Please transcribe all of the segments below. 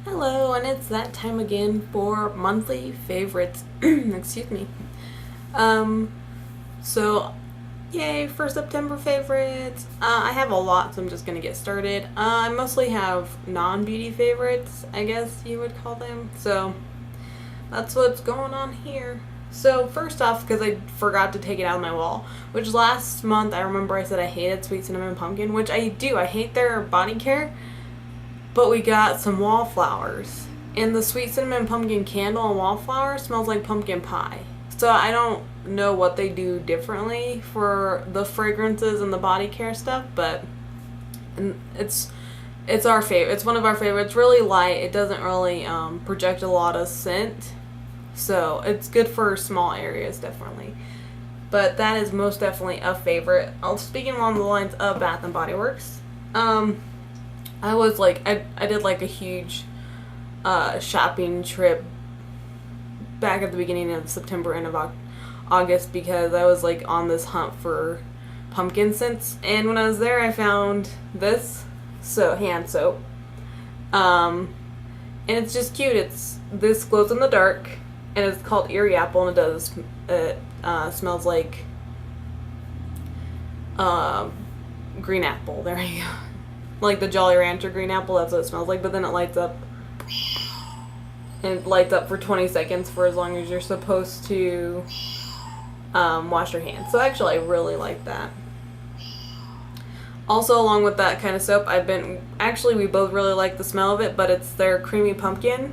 Hello, and it's that time again for monthly favorites. Excuse me. Um, so, yay for September favorites. I have a lot, so I'm just gonna get started. I mostly have non-beauty favorites, I guess you would call them. So, that's what's going on here. So, first off, because I forgot to take it out of my wall, which last month I remember I said I hated Sweet Cinnamon Pumpkin, which I do. I hate their body care. But we got some wallflowers. And the Sweet Cinnamon Pumpkin candle and wallflower smells like pumpkin pie. So I don't know what they do differently for the fragrances and the body care stuff, but it's our favorite. It's one of our favorites. It's really light. It doesn't really project a lot of scent. So it's good for small areas, definitely. But that is most definitely a favorite. Speaking along the lines of Bath and Body Works, I was like, I did like a huge shopping trip back at the beginning of September and of August because I was like on this hunt for pumpkin scents. And when I was there, I found this hand soap. And it's just cute. This glows in the dark, and it's called Eerie Apple, and it smells like green apple. There you go. Like the Jolly Rancher green apple, that's what it smells like, but then it lights up. And it lights up for 20 seconds for as long as you're supposed to wash your hands. So actually, I really like that. Also, along with that kind of soap, we both really like the smell of it, but it's their creamy pumpkin.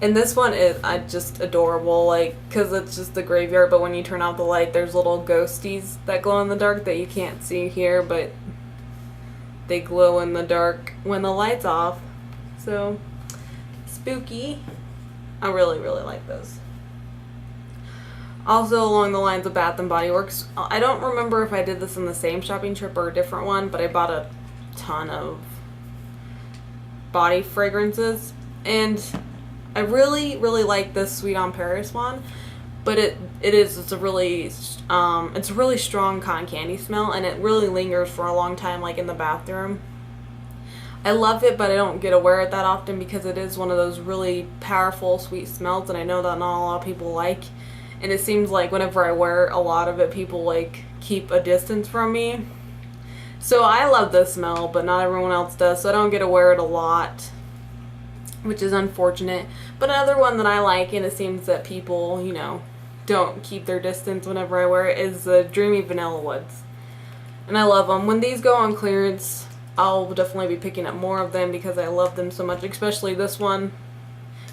And this one is just adorable, like, because it's just the graveyard, but when you turn out the light, there's little ghosties that glow in the dark that you can't see here, but they glow in the dark when the light's off. So, spooky. I really, really like those. Also, along the lines of Bath and Body Works, I don't remember if I did this in the same shopping trip or a different one, but I bought a ton of body fragrances. And I really, really like this Sweet on Paris one. But it's a really strong cotton candy smell, and it really lingers for a long time, like in the bathroom. I love it, but I don't get to wear it that often because it is one of those really powerful sweet smells, and I know that not a lot of people like. And it seems like whenever I wear a lot of it, people like keep a distance from me. So I love this smell, but not everyone else does, so I don't get to wear it a lot, which is unfortunate. But another one that I like, and it seems that people, don't keep their distance whenever I wear it, is the Dreamy Vanilla Woods. And I love them. When these go on clearance, I'll definitely be picking up more of them because I love them so much, especially this one.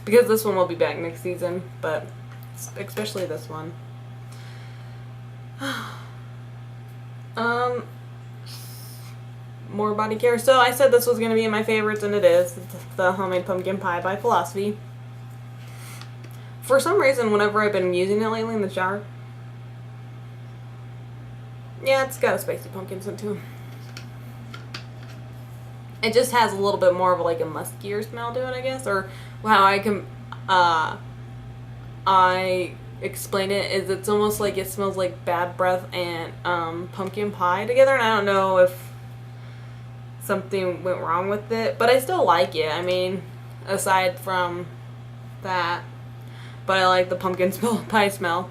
Because this one will be back next season, but especially this one. More body care. So I said this was going to be in my favorites, and it is. It's the Homemade Pumpkin Pie by Philosophy. For some reason, whenever I've been using it lately in the shower, yeah, it's got a spicy pumpkin scent to it. It just has a little bit more of like a muskier smell to it, I guess, or how I explain it is it's almost like it smells like bad breath and pumpkin pie together, and I don't know if something went wrong with it, but I still like it. I mean, aside from that, but I like the pumpkin pie smell.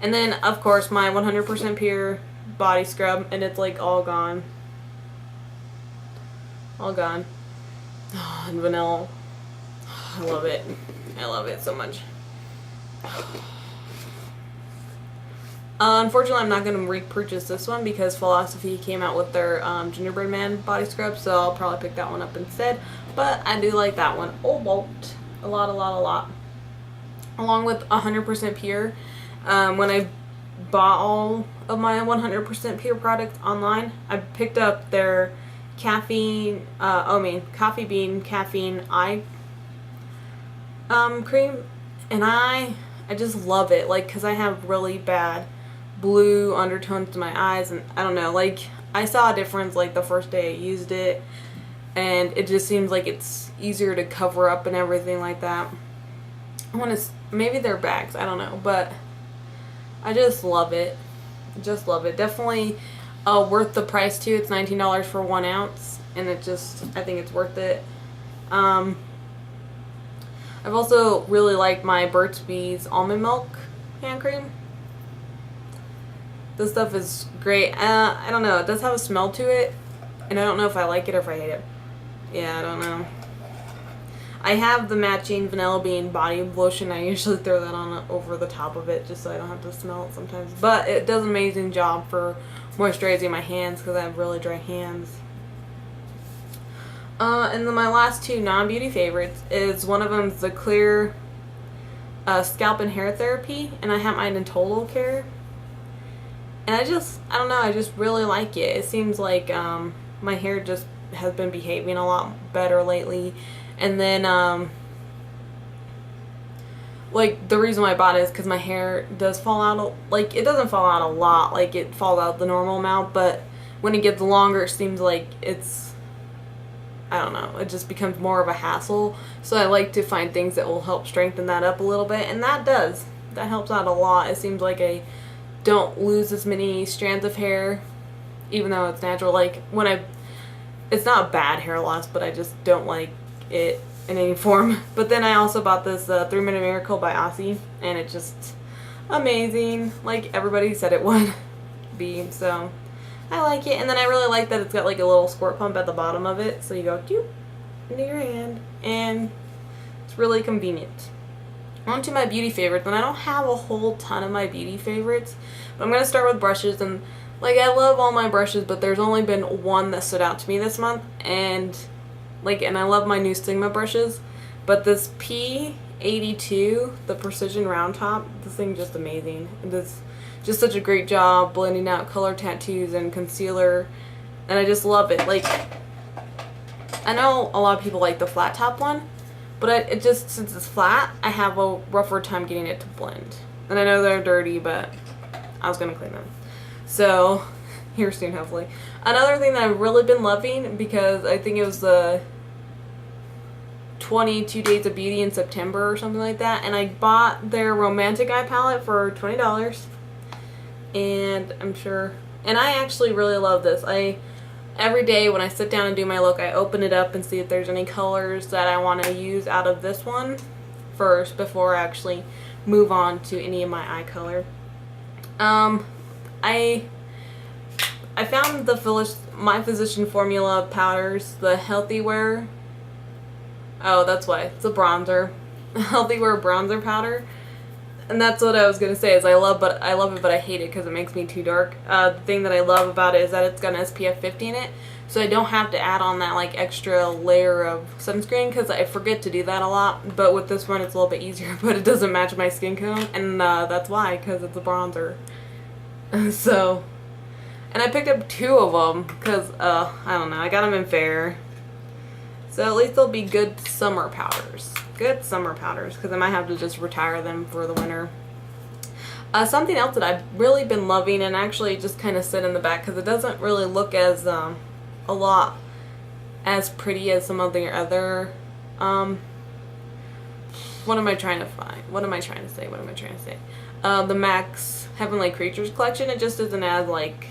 And then, of course, my 100% pure body scrub, and it's like all gone. All gone. Oh, and vanilla. I love it. I love it so much. Unfortunately, I'm not going to repurchase this one because Philosophy came out with their Gingerbread Man body scrub, so I'll probably pick that one up instead. But I do like that one a lot. A lot. Along with 100% pure. When I bought all of my 100% pure products online, I picked up their coffee bean caffeine eye cream, and I just love it, like, because I have really bad blue undertones to my eyes, and I don't know, like, I saw a difference like the first day I used it, and it just seems like it's easier to cover up and everything like that. Maybe they're bags, I don't know, but I just love it. Definitely worth the price too. It's $19 for 1 ounce, and I think it's worth it. I've also really liked my Burt's Bees almond milk hand cream. This stuff is great. I don't know, it does have a smell to it, and I don't know if I like it or if I hate it. Yeah, I don't know. I have the matching Vanilla Bean body lotion. I usually throw that on over the top of it just so I don't have to smell it sometimes. But it does an amazing job for moisturizing my hands because I have really dry hands. And then my last two non-beauty favorites is one of them is the Clear Scalp and Hair Therapy, and I have mine in Total Care. And I don't know, I just really like it. It seems like my hair just has been behaving a lot better lately. And then, like, the reason why I bought it is because my hair does fall out, like, it doesn't fall out a lot, like, it falls out the normal amount, but when it gets longer, it seems like it's, I don't know, it just becomes more of a hassle. So I like to find things that will help strengthen that up a little bit, and that does. That helps out a lot. It seems like I don't lose as many strands of hair, even though it's natural. Like, it's not bad hair loss, but I just don't like it in any form. But then I also bought this 3 Minute Miracle by Aussie, and it's just amazing, like everybody said it would be. So I like it. And then I really like that it's got like a little squirt pump at the bottom of it, so you go doop into your hand, and it's really convenient. On to my beauty favorites, and I don't have a whole ton of my beauty favorites, but I'm going to start with brushes. And like, I love all my brushes, but there's only been one that stood out to me this month, and I love my new Sigma brushes, but this P82, the Precision Round Top, this thing's just amazing. It does just such a great job blending out color tattoos and concealer, and I just love it. Like, I know a lot of people like the flat top one, but it just, since it's flat, I have a rougher time getting it to blend. And I know they're dirty, but I was going to clean them. So, here soon, hopefully. Another thing that I've really been loving, because I think it was the 22 Days of Beauty in September or something like that, and I bought their Romantic Eye palette for $20, and I actually really love this. Every day when I sit down and do my look, I open it up and see if there's any colors that I want to use out of this one first before I actually move on to any of my eye color. I found My Physician Formula powders, the Healthy Wear. Oh, that's why. It's a bronzer. Healthy Wear bronzer powder. And that's what I was going to say, is I love it, but I hate it because it makes me too dark. The thing that I love about it is that it's got an SPF 50 in it, so I don't have to add on that like extra layer of sunscreen, because I forget to do that a lot. But with this one, it's a little bit easier, but it doesn't match my skin tone, and that's why, because it's a bronzer. So, and I picked up 2 of them because, I don't know, I got them in Fair. So at least they'll be good summer powders. Good summer powders, because I might have to just retire them for the winter. Something else that I've really been loving, and actually just kind of sit in the back because it doesn't really look as a lot as pretty as some of the other, what am I trying to find? What am I trying to say? The MAC's Heavenly Creatures collection. It just isn't as, like,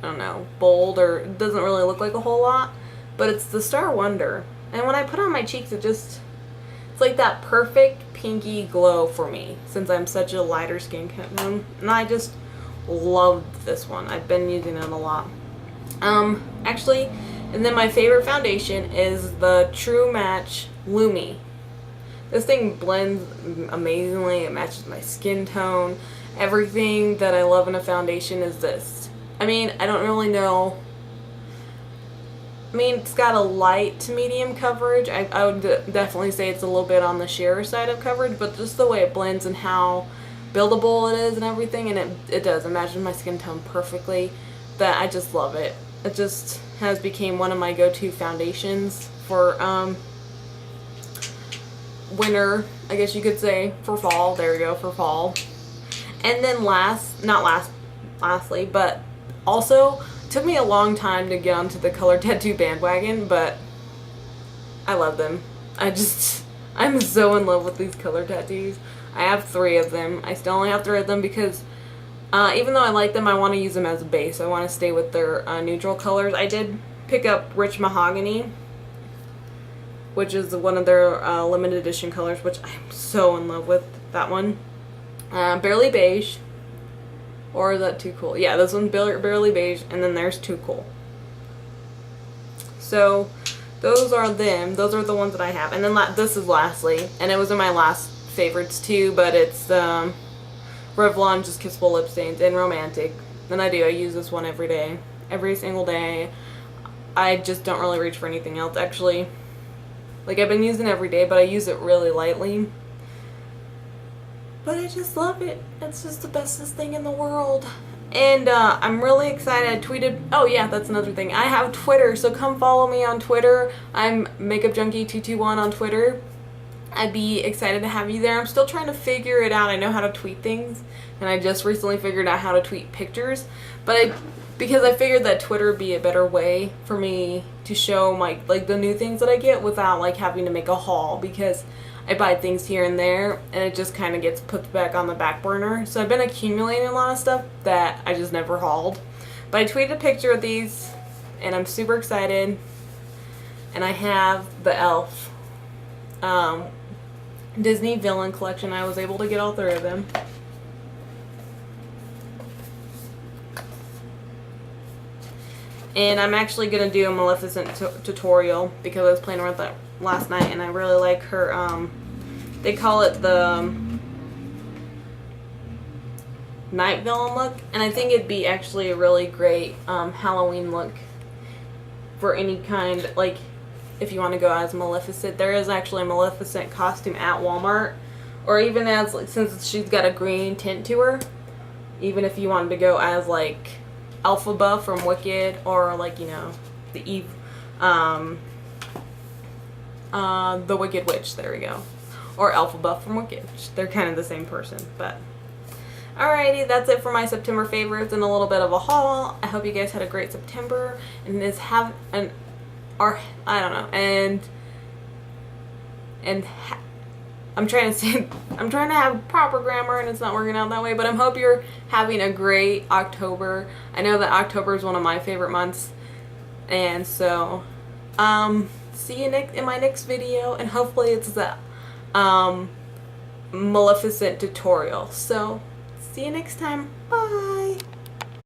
I don't know, bold, or it doesn't really look like a whole lot, but it's the Star Wonder. And when I put on my cheeks, it's like that perfect pinky glow for me, since I'm such a lighter skin tone. And I just love this one. I've been using it a lot. Actually, and then my favorite foundation is the True Match Lumi. This thing blends amazingly. It matches my skin tone. Everything that I love in a foundation is this. I mean, I don't really know. I mean, it's got a light to medium coverage. I would definitely say it's a little bit on the sheerer side of coverage, but just the way it blends and how buildable it is and everything, and it does. It matches my skin tone perfectly. That I just love it. It just has become one of my go-to foundations for winter, I guess you could say, for fall. There we go, for fall. And then lastly, but also, took me a long time to get onto the color tattoo bandwagon, but I love them. I'm so in love with these color tattoos. I have 3 of them. I still only have 3 of them because even though I like them, I want to use them as a base. I want to stay with their neutral colors. I did pick up Rich Mahogany. which is one of their limited edition colors, which I'm so in love with, that one. Barely Beige. Or is that Too Cool? Yeah, this one's Barely Beige, and then there's Too Cool. So those are them. Those are the ones that I have. And then this is Lastly, and it was in my last favorites too, but it's Revlon Just Kissable Lip Stains in Romantic. And I use this one every day. Every single day. I just don't really reach for anything else, actually. Like, I've been using it every day, but I use it really lightly. But I just love it. It's just the bestest thing in the world. And I'm really excited. I tweeted, oh yeah, that's another thing. I have Twitter, so come follow me on Twitter. I'm MakeupJunkie221 on Twitter. I'd be excited to have you there. I'm still trying to figure it out. I know how to tweet things, and I just recently figured out how to tweet pictures. But because I figured that Twitter would be a better way for me to show my the new things that I get without having to make a haul, because I buy things here and there and it just kind of gets put back on the back burner. So I've been accumulating a lot of stuff that I just never hauled. But I tweeted a picture of these and I'm super excited. And I have the e.l.f. Disney Villain Collection. I was able to get all 3 of them. And I'm actually going to do a Maleficent tutorial because I was playing around with that last night and I really like her, they call it the Night Villain look, and I think it'd be actually a really great Halloween look for any kind, if you want to go as Maleficent. There is actually a Maleficent costume at Walmart, or even as, since she's got a green tint to her, even if you wanted to go as Elphaba from Wicked, or the Eve, the Wicked Witch, there we go. Or Elphaba from Wicked. They're kind of the same person, but alrighty, that's it for my September favorites and a little bit of a haul. I hope you guys had a great September and I'm trying to have proper grammar and it's not working out that way, but I hope you're having a great October. I know that October is one of my favorite months, and so see you in my next video, and hopefully it's the Maleficent tutorial. So see you next time. Bye.